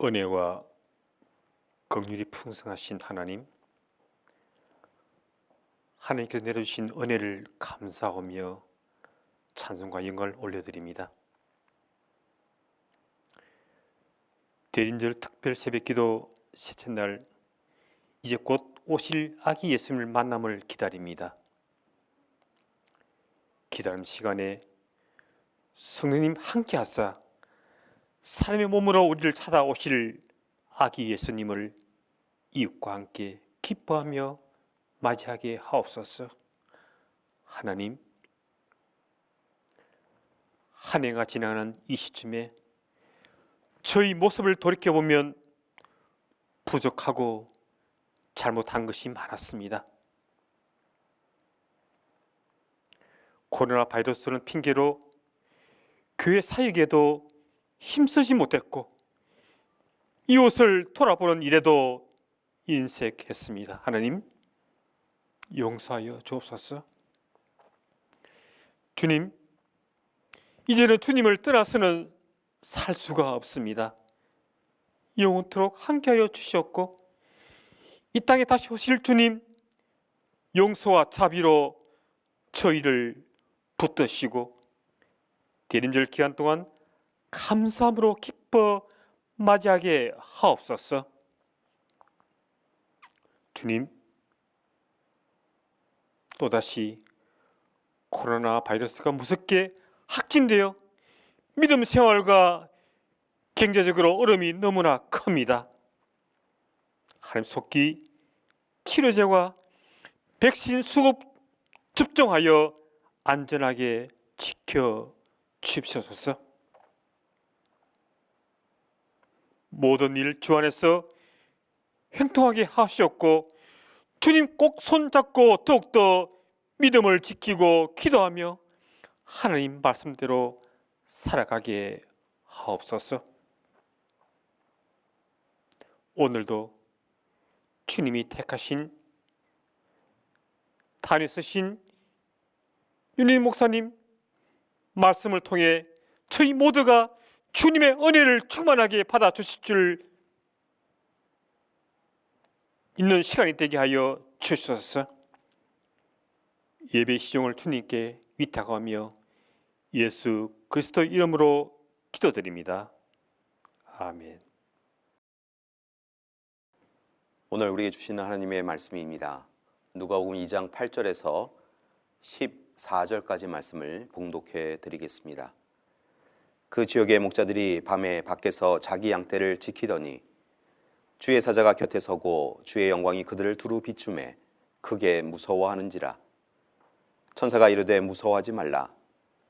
은혜와 긍휼이 풍성하신 하나님, 하나님께서 내려주신 은혜를 감사하며 찬송과 영광을 올려드립니다. 대림절 특별 새벽기도 셋째 날, 이제 곧 오실 아기 예수님을 만남을 기다립니다. 기다림 시간에 성령님 함께하사 사람의 몸으로 우리를 찾아오실 아기 예수님을 이웃과 함께 기뻐하며 맞이하게 하옵소서. 하나님, 한 해가 지나가는 이 시점에 저희 모습을 돌이켜보면 부족하고 잘못한 것이 많았습니다. 코로나 바이러스는 핑계로 교회 사역에도 힘쓰지 못했고 이웃을 돌아보는 일에도 인색했습니다. 하나님, 용서하여 주옵소서. 주님, 이제는 주님을 떠나서는 살 수가 없습니다. 영원토록 함께하여 주시옵고 이 땅에 다시 오실 주님, 용서와 자비로 저희를 붙드시고 대림절 기간 동안 감사함으로 기뻐 맞이하게 하옵소서. 주님, 또다시 코로나 바이러스가 무섭게 확진되어 믿음 생활과 경제적으로 어려움이 너무나 큽니다. 하나님, 속히 치료제와 백신 수급 접종하여 안전하게 지켜 주옵소서. 모든 일 주 안에서 행통하게 하시옵고 주님 꼭 손잡고 더욱더 믿음을 지키고 기도하며 하나님 말씀대로 살아가게 하옵소서. 오늘도 주님이 택하신 단에 쓰신 윤희 목사님 말씀을 통해 저희 모두가 주님의 은혜를 충만하게 받아 주실 줄 있는 시간이 되게 하여 주시옵소서. 예배 시종을 주님께 위탁하며 예수 그리스도 이름으로 기도드립니다. 아멘. 오늘 우리에게 주시는 하나님의 말씀입니다. 누가복음 2장 8절에서 14절까지 말씀을 봉독해 드리겠습니다. 그 지역의 목자들이 밤에 밖에서 자기 양떼를 지키더니 주의 사자가 곁에 서고 주의 영광이 그들을 두루 비추매 크게 무서워하는지라. 천사가 이르되 무서워하지 말라.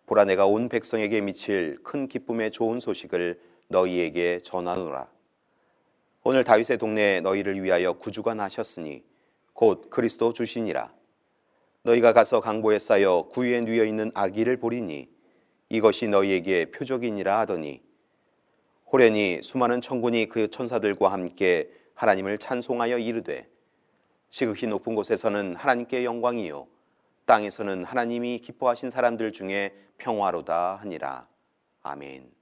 보라, 내가 온 백성에게 미칠 큰 기쁨의 좋은 소식을 너희에게 전하노라. 오늘 다윗의 동네에 너희를 위하여 구주가 나셨으니 곧 그리스도 주시니라. 너희가 가서 강보에 쌓여 구유에 누워 있는 아기를 보리니 이것이 너희에게 표적이니라 하더니 호련히 수많은 천군이 그 천사들과 함께 하나님을 찬송하여 이르되 지극히 높은 곳에서는 하나님께 영광이요 땅에서는 하나님이 기뻐하신 사람들 중에 평화로다 하니라. 아멘.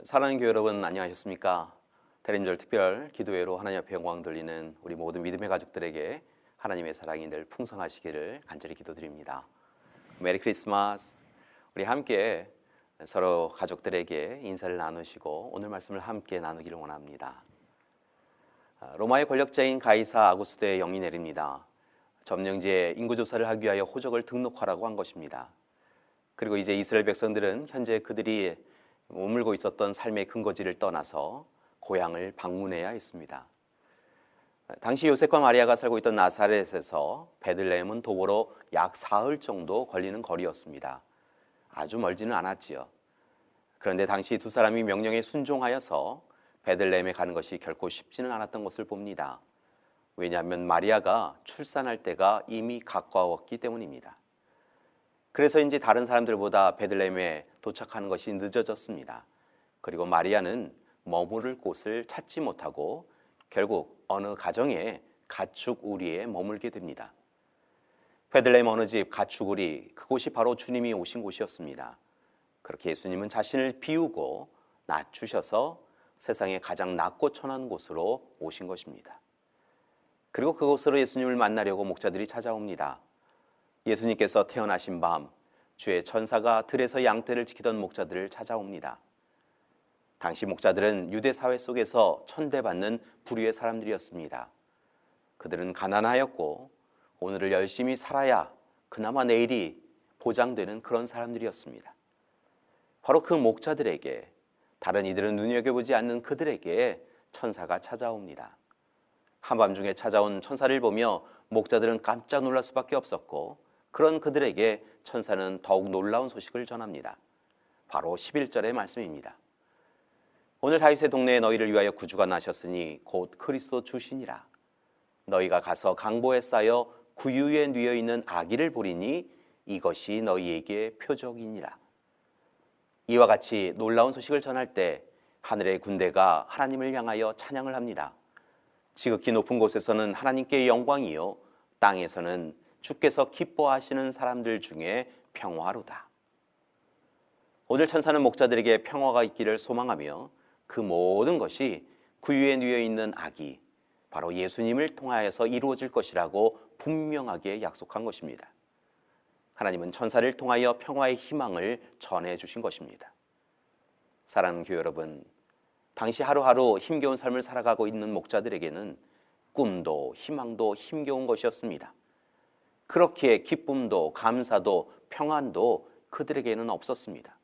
사랑하는 교회 여러분, 안녕하셨습니까? 대림절 특별 기도회로 하나님 앞에 영광 돌리는 우리 모든 믿음의 가족들에게 하나님의 사랑이 늘 풍성하시기를 간절히 기도드립니다. 메리 크리스마스. 우리 함께 서로 가족들에게 인사를 나누시고 오늘 말씀을 함께 나누기를 원합니다. 로마의 권력자인 가이사 아구스토의 영이 내립니다. 점령지에 인구조사를 하기 위하여 호적을 등록하라고 한 것입니다. 그리고 이제 이스라엘 백성들은 현재 그들이 머물고 있었던 삶의 근거지를 떠나서 고향을 방문해야 했습니다. 당시 요셉과 마리아가 살고 있던 나사렛에서 베들레헴은 도보로 약 사흘 정도 걸리는 거리였습니다. 아주 멀지는 않았지요. 그런데 당시 두 사람이 명령에 순종하여서 베들레헴에 가는 것이 결코 쉽지는 않았던 것을 봅니다. 왜냐하면 마리아가 출산할 때가 이미 가까웠기 때문입니다. 그래서인지 다른 사람들보다 베들레헴에 도착하는 것이 늦어졌습니다. 그리고 마리아는 머무를 곳을 찾지 못하고 결국 어느 가정에 가축 우리에 머물게 됩니다. 베들레헴 어느 집 가축 우리, 그곳이 바로 주님이 오신 곳이었습니다. 그렇게 예수님은 자신을 비우고 낮추셔서 세상에 가장 낮고 천한 곳으로 오신 것입니다. 그리고 그곳으로 예수님을 만나려고 목자들이 찾아옵니다. 예수님께서 태어나신 밤 주의 천사가 들에서 양떼를 지키던 목자들을 찾아옵니다. 당시 목자들은 유대 사회 속에서 천대받는 부류의 사람들이었습니다. 그들은 가난하였고 오늘을 열심히 살아야 그나마 내일이 보장되는 그런 사람들이었습니다. 바로 그 목자들에게, 다른 이들은 눈여겨보지 않는 그들에게 천사가 찾아옵니다. 한밤중에 찾아온 천사를 보며 목자들은 깜짝 놀랄 수밖에 없었고, 그런 그들에게 천사는 더욱 놀라운 소식을 전합니다. 바로 11절의 말씀입니다. 오늘 다윗의 동네에 너희를 위하여 구주가 나셨으니 곧 그리스도 주시니라. 너희가 가서 강보에 쌓여 구유에 뉘어 있는 아기를 보리니 이것이 너희에게 표적이니라. 이와 같이 놀라운 소식을 전할 때 하늘의 군대가 하나님을 향하여 찬양을 합니다. 지극히 높은 곳에서는 하나님께 영광이요, 땅에서는 주께서 기뻐하시는 사람들 중에 평화로다. 오늘 천사는 목자들에게 평화가 있기를 소망하며 그 모든 것이 구유에 뉘어 있는 아기, 바로 예수님을 통하여서 이루어질 것이라고 분명하게 약속한 것입니다. 하나님은 천사를 통하여 평화의 희망을 전해 주신 것입니다. 사랑하는 교회 여러분, 당시 하루하루 힘겨운 삶을 살아가고 있는 목자들에게는 꿈도 희망도 힘겨운 것이었습니다. 그렇기에 기쁨도 감사도 평안도 그들에게는 없었습니다.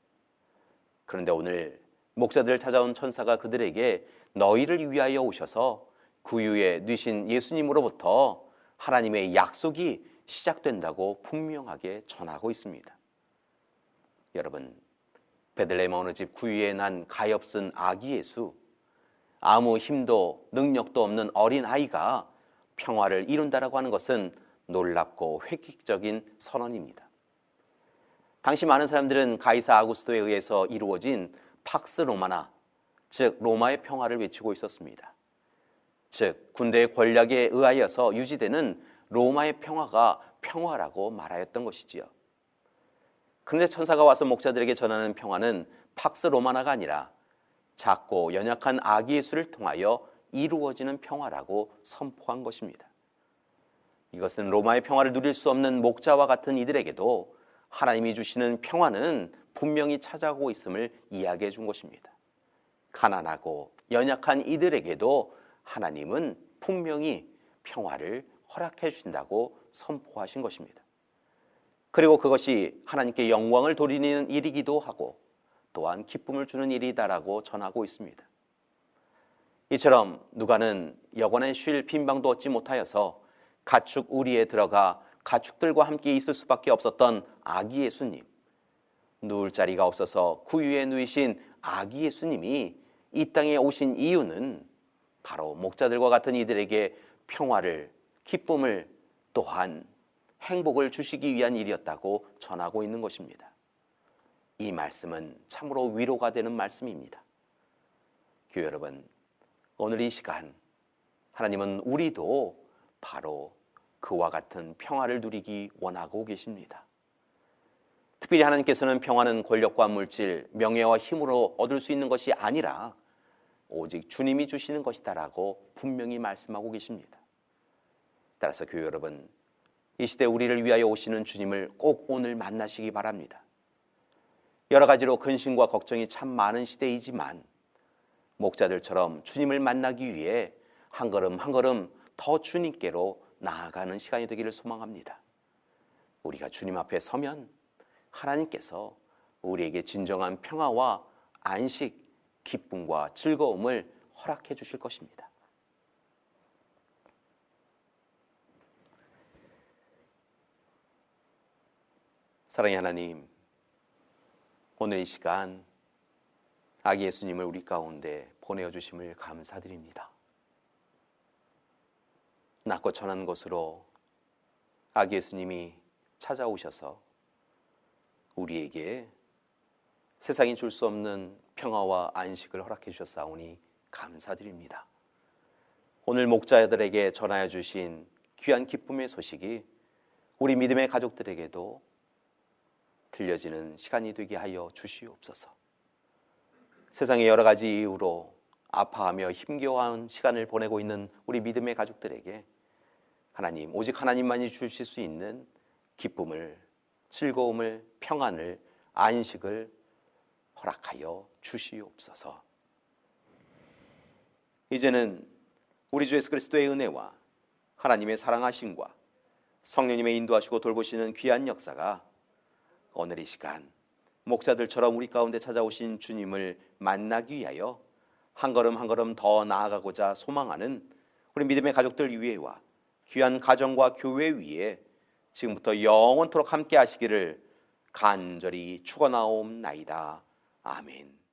그런데 오늘 목자들을 찾아온 천사가 그들에게 너희를 위하여 오셔서 구유에 뉘신 예수님으로부터 하나님의 약속이 시작된다고 분명하게 전하고 있습니다. 여러분, 베들레헴 어느 집 구유에 난 가엾은 아기 예수, 아무 힘도 능력도 없는 어린 아이가 평화를 이룬다라고 하는 것은 놀랍고 획기적인 선언입니다. 당시 많은 사람들은 가이사 아구스토에 의해서 이루어진 팍스 로마나, 즉 로마의 평화를 외치고 있었습니다. 즉 군대의 권력에 의하여서 유지되는 로마의 평화가 평화라고 말하였던 것이지요. 그런데 천사가 와서 목자들에게 전하는 평화는 팍스 로마나가 아니라 작고 연약한 아기 예수를 통하여 이루어지는 평화라고 선포한 것입니다. 이것은 로마의 평화를 누릴 수 없는 목자와 같은 이들에게도 하나님이 주시는 평화는 분명히 찾아오고 있음을 이야기해 준 것입니다. 가난하고 연약한 이들에게도 하나님은 분명히 평화를 허락해 주신다고 선포하신 것입니다. 그리고 그것이 하나님께 영광을 돌리는 일이기도 하고 또한 기쁨을 주는 일이다라고 전하고 있습니다. 이처럼 누가는 여관에 쉴 빈방도 얻지 못하여서 가축 우리에 들어가 가축들과 함께 있을 수밖에 없었던 아기 예수님, 누울 자리가 없어서 구유에 누이신 아기 예수님이 이 땅에 오신 이유는 바로 목자들과 같은 이들에게 평화를, 기쁨을, 또한 행복을 주시기 위한 일이었다고 전하고 있는 것입니다. 이 말씀은 참으로 위로가 되는 말씀입니다. 교회 여러분, 오늘 이 시간 하나님은 우리도 바로 그와 같은 평화를 누리기 원하고 계십니다. 특별히 하나님께서는 평화는 권력과 물질, 명예와 힘으로 얻을 수 있는 것이 아니라 오직 주님이 주시는 것이다라고 분명히 말씀하고 계십니다. 따라서 교회 여러분, 이 시대 우리를 위하여 오시는 주님을 꼭 오늘 만나시기 바랍니다. 여러 가지로 근심과 걱정이 참 많은 시대이지만 목자들처럼 주님을 만나기 위해 한 걸음 한 걸음 더 주님께로 나아가는 시간이 되기를 소망합니다. 우리가 주님 앞에 서면 하나님께서 우리에게 진정한 평화와 안식, 기쁨과 즐거움을 허락해 주실 것입니다. 사랑의 하나님, 오늘 이 시간 아기 예수님을 우리 가운데 보내어 주심을 감사드립니다. 낮고 천한 곳으로 아기 예수님이 찾아오셔서 우리에게 세상이 줄 수 없는 평화와 안식을 허락해 주셨사오니 감사드립니다. 오늘 목자들에게 전하여 주신 귀한 기쁨의 소식이 우리 믿음의 가족들에게도 들려지는 시간이 되게 하여 주시옵소서. 세상의 여러 가지 이유로 아파하며 힘겨워한 시간을 보내고 있는 우리 믿음의 가족들에게 하나님, 오직 하나님만이 주실 수 있는 기쁨을, 즐거움을, 평안을, 안식을 허락하여 주시옵소서. 이제는 우리 주 예수 그리스도의 은혜와 하나님의 사랑하심과 성령님의 인도하시고 돌보시는 귀한 역사가 오늘 이 시간 목자들처럼 우리 가운데 찾아오신 주님을 만나기 위하여 한 걸음 한 걸음 더 나아가고자 소망하는 우리 믿음의 가족들 위에와 귀한 가정과 교회 위에 지금부터 영원토록 함께 하시기를 간절히 축원하옵나이다. 아멘.